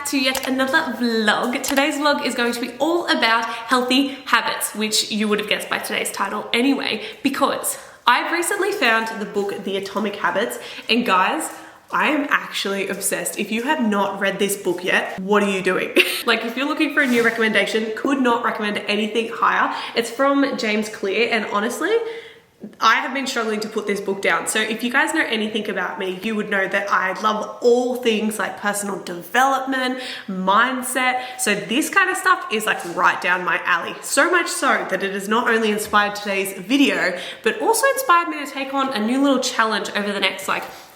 To yet another vlog. Today's vlog is going to be all about healthy habits, which you would have guessed by today's title anyway, because I've recently found the book The Atomic Habits, and guys, I am actually obsessed. If you have not read this book yet, what are you doing? Like, if you're looking for a new recommendation, could not recommend anything higher. It's from James Clear, and honestly, I have been struggling to put this book down. So if you guys know anything about me, you would know that I love all things like personal development, mindset. So this kind of stuff is like right down my alley. So much so that it has not only inspired today's video, but also inspired me to take on a new little challenge over the next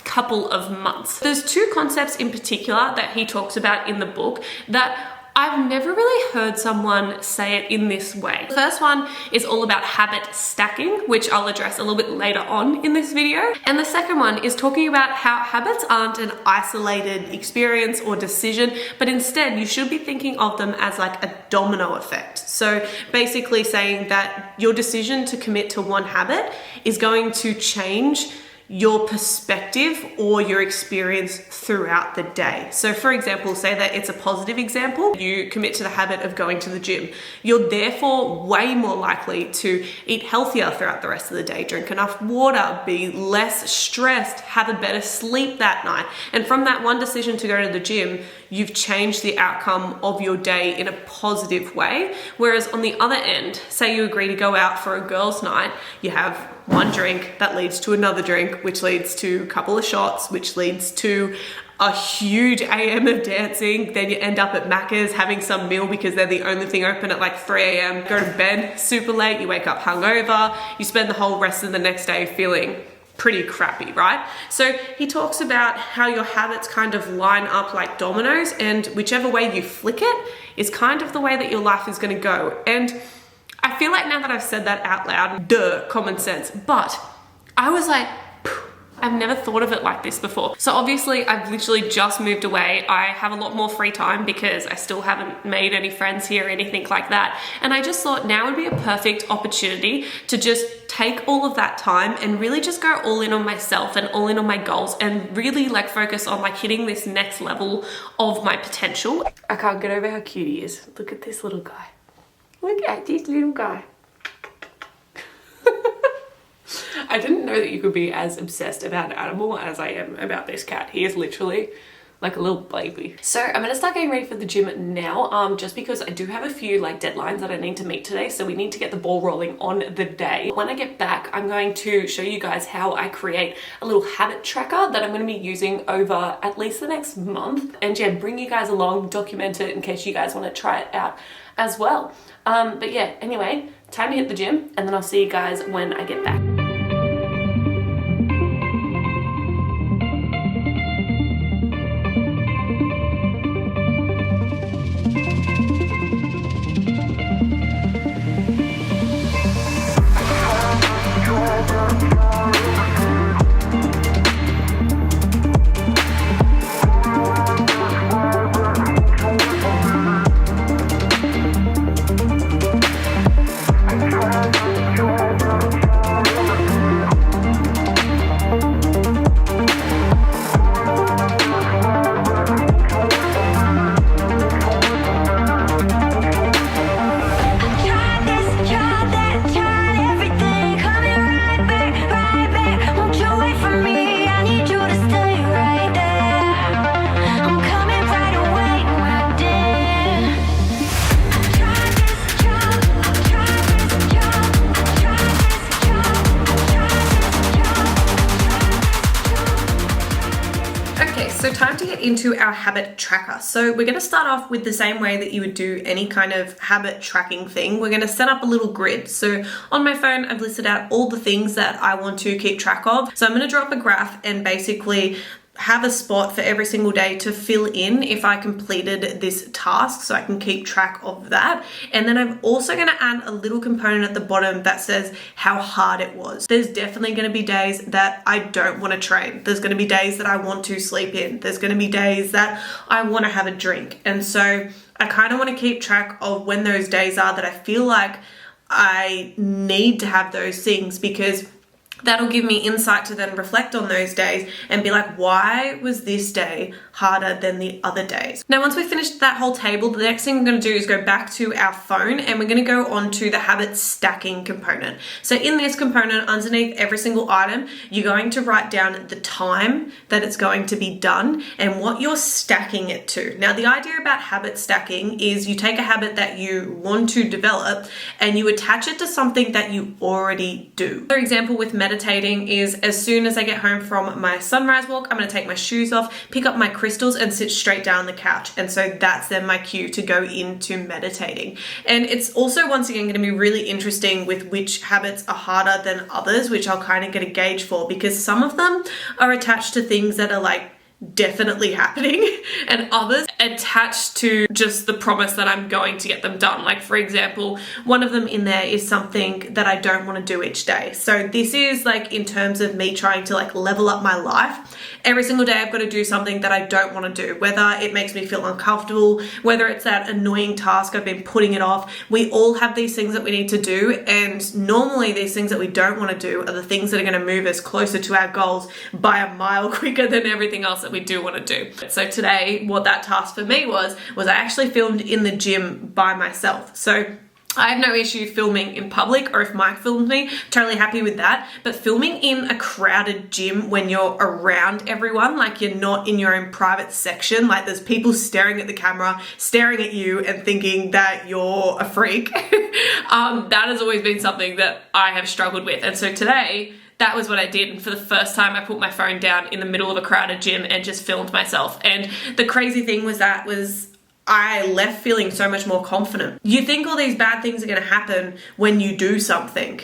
couple of months. There's two concepts in particular that he talks about in the book that I've never really heard someone say it in this way. The first one is all about habit stacking, which I'll address a little bit later on in this video. And the second one is talking about how habits aren't an isolated experience or decision, but instead you should be thinking of them as like a domino effect. So basically saying that your decision to commit to one habit is going to change your perspective or your experience throughout the day. So for example, say that it's a positive example, you commit to the habit of going to the gym. You're therefore way more likely to eat healthier throughout the rest of the day, drink enough water, be less stressed, have a better sleep that night. And from that one decision to go to the gym, you've changed the outcome of your day in a positive way. Whereas on the other end, say you agree to go out for a girls' night, you have one drink that leads to another drink, which leads to a couple of shots, which leads to a huge AM of dancing. Then you end up at Macca's having some meal because they're the only thing open at 3 a.m. Go to bed super late, you wake up hungover, you spend the whole rest of the next day feeling pretty crappy, right? So he talks about how your habits kind of line up like dominoes, and whichever way you flick it is kind of the way that your life is going to go. And I feel like now that I've said that out loud, common sense, but I was like, I've never thought of it like this before. So obviously I've literally just moved away. I have a lot more free time because I still haven't made any friends here or anything like that. And I just thought now would be a perfect opportunity to just take all of that time and really just go all in on myself and all in on my goals and really focus on hitting this next level of my potential. I can't get over how cute he is. Look at this little guy. Look at this little guy. I didn't know that you could be as obsessed about an animal as I am about this cat. He is literally like a little baby. So I'm gonna start getting ready for the gym now, just because I do have a few deadlines that I need to meet today, so we need to get the ball rolling on the day. When I get back, I'm going to show you guys how I create a little habit tracker that I'm gonna be using over at least the next month, and yeah, bring you guys along, document it in case you guys want to try it out as well. But yeah, anyway, time to hit the gym, and then I'll see you guys when I get back. into our habit tracker. So we're going to start off with the same way that you would do any kind of habit tracking thing. We're going to set up a little grid. So on my phone, I've listed out all the things that I want to keep track of. So I'm going to draw up a graph and basically have a spot for every single day to fill in if I completed this task, so I can keep track of that. And then I'm also going to add a little component at the bottom that says how hard it was. There's definitely going to be days that I don't want to train. There's going to be days that I want to sleep in. There's going to be days that I want to have a drink. And so I kind of want to keep track of when those days are that I feel like I need to have those things, because that'll give me insight to then reflect on those days and be like, why was this day harder than the other days? Now, once we've finished that whole table, the next thing we're going to do is go back to our phone and we're going to go on to the habit stacking component. So in this component, underneath every single item, you're going to write down the time that it's going to be done and what you're stacking it to. Now, the idea about habit stacking is you take a habit that you want to develop and you attach it to something that you already do. For example, with meditating is as soon as I get home from my sunrise walk, I'm going to take my shoes off, pick up my crystals and sit straight down on the couch. And so that's then my cue to go into meditating. And it's also once again going to be really interesting with which habits are harder than others, which I'll kind of get a gauge for, because some of them are attached to things that are like definitely happening and others attached to just the promise that I'm going to get them done. Like, for example, one of them in there is something that I don't want to do each day. So this is like in terms of me trying to like level up my life. Every single day I've got to do something that I don't want to do, whether it makes me feel uncomfortable, whether it's that annoying task I've been putting it off. We all have these things that we need to do, and normally these things that we don't want to do are the things that are going to move us closer to our goals by a mile quicker than everything else that we do want to do. So today, what that task for me was I actually filmed in the gym by myself. So I have no issue filming in public, or if Mike filmed me, totally happy with that. But filming in a crowded gym when you're around everyone, like you're not in your own private section, like there's people staring at the camera, staring at you and thinking that you're a freak, that has always been something that I have struggled with. And so today, that was what I did. And for the first time, I put my phone down in the middle of a crowded gym and just filmed myself. And the crazy thing was I left feeling so much more confident. You think all these bad things are going to happen when you do something,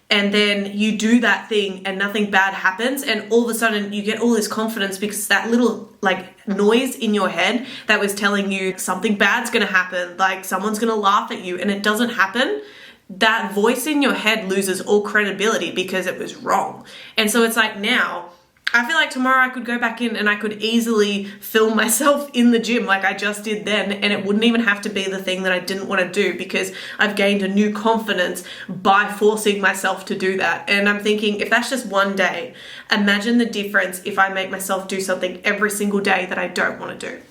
and then you do that thing and nothing bad happens, and all of a sudden you get all this confidence because that little like noise in your head that was telling you something bad's going to happen, like someone's going to laugh at you, and it doesn't happen. That voice in your head loses all credibility because it was wrong. And so it's like, now I feel like tomorrow I could go back in and I could easily film myself in the gym like I just did then, and it wouldn't even have to be the thing that I didn't want to do, because I've gained a new confidence by forcing myself to do that. And I'm thinking, if that's just one day, imagine the difference if I make myself do something every single day that I don't want to do.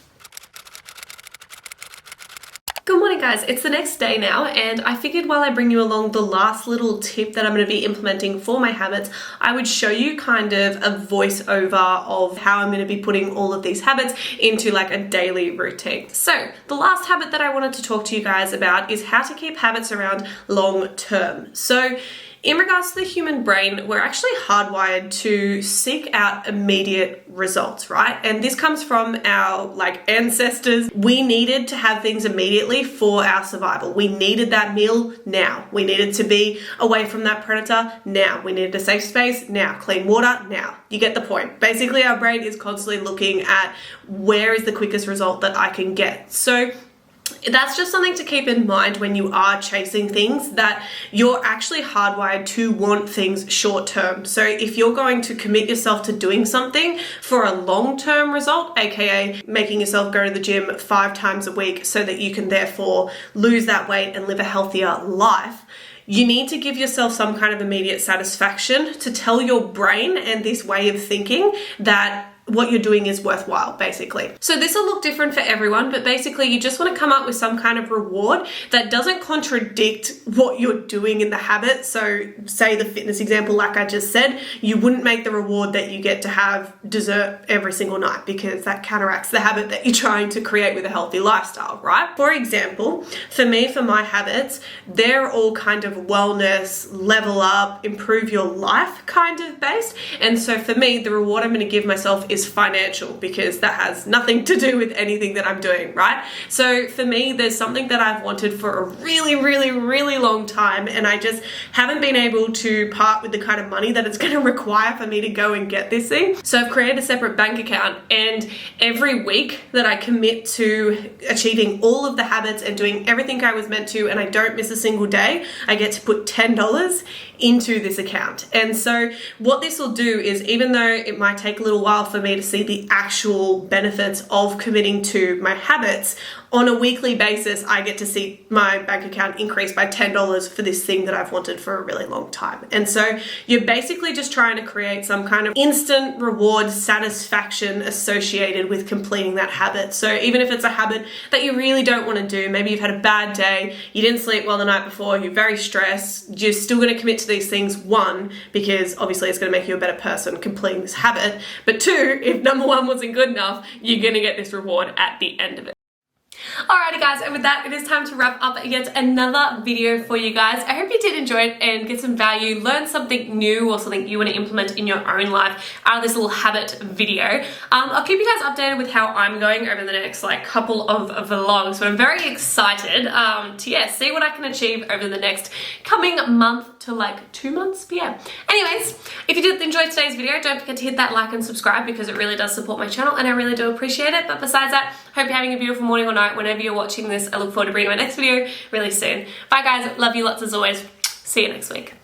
Good morning, guys. It's the next day now, and I figured while I bring you along the last little tip that I'm going to be implementing for my habits, I would show you kind of a voiceover of how I'm going to be putting all of these habits into like a daily routine. So the last habit that I wanted to talk to you guys about is how to keep habits around long term. So in regards to the human brain, we're actually hardwired to seek out immediate results, right? And this comes from our like ancestors. We needed to have things immediately for our survival. We needed that meal now. We needed to be away from that predator now. We needed a safe space now. Clean water now. You get the point. Basically, our brain is constantly looking at where is the quickest result that I can get. So that's just something to keep in mind when you are chasing things, that you're actually hardwired to want things short term. So if you're going to commit yourself to doing something for a long-term result, aka making yourself go to the gym 5 times a week so that you can therefore lose that weight and live a healthier life, you need to give yourself some kind of immediate satisfaction to tell your brain and this way of thinking that what you're doing is worthwhile, basically. So this will look different for everyone, but basically you just want to come up with some kind of reward that doesn't contradict what you're doing in the habit. So say the fitness example, like I just said, you wouldn't make the reward that you get to have dessert every single night, because that counteracts the habit that you're trying to create with a healthy lifestyle, right? For example, for me, for my habits, they're all kind of wellness, level up, improve your life kind of based. And so for me, the reward I'm going to give myself is financial, because that has nothing to do with anything that I'm doing, right? So for me, there's something that I've wanted for a really, really, really long time, and I just haven't been able to part with the kind of money that it's going to require for me to go and get this thing. So I've created a separate bank account, and every week that I commit to achieving all of the habits and doing everything I was meant to, and I don't miss a single day, I get to put $10 into this account. And so what this will do is, even though it might take a little while for me to see the actual benefits of committing to my habits, on a weekly basis, I get to see my bank account increase by $10 for this thing that I've wanted for a really long time. And so you're basically just trying to create some kind of instant reward satisfaction associated with completing that habit. So even if it's a habit that you really don't want to do, maybe you've had a bad day, you didn't sleep well the night before, you're very stressed, you're still going to commit to these things. One, because obviously it's going to make you a better person completing this habit. But two, if number one wasn't good enough, you're going to get this reward at the end of it. Alrighty guys, and with that, it is time to wrap up yet another video for you guys. I hope you did enjoy it and get some value, learn something new or something you want to implement in your own life out of this little habit video. I'll keep you guys updated with how I'm going over the next couple of vlogs, but I'm very excited to see what I can achieve over the next coming month to 2 months. But yeah, anyways, if you did enjoy today's video, don't forget to hit that like and subscribe, because it really does support my channel and I really do appreciate it. But besides that, hope you're having a beautiful morning or night whenever you're watching this. I look forward to bringing my next video really soon. Bye guys, love you lots as always. See you next week.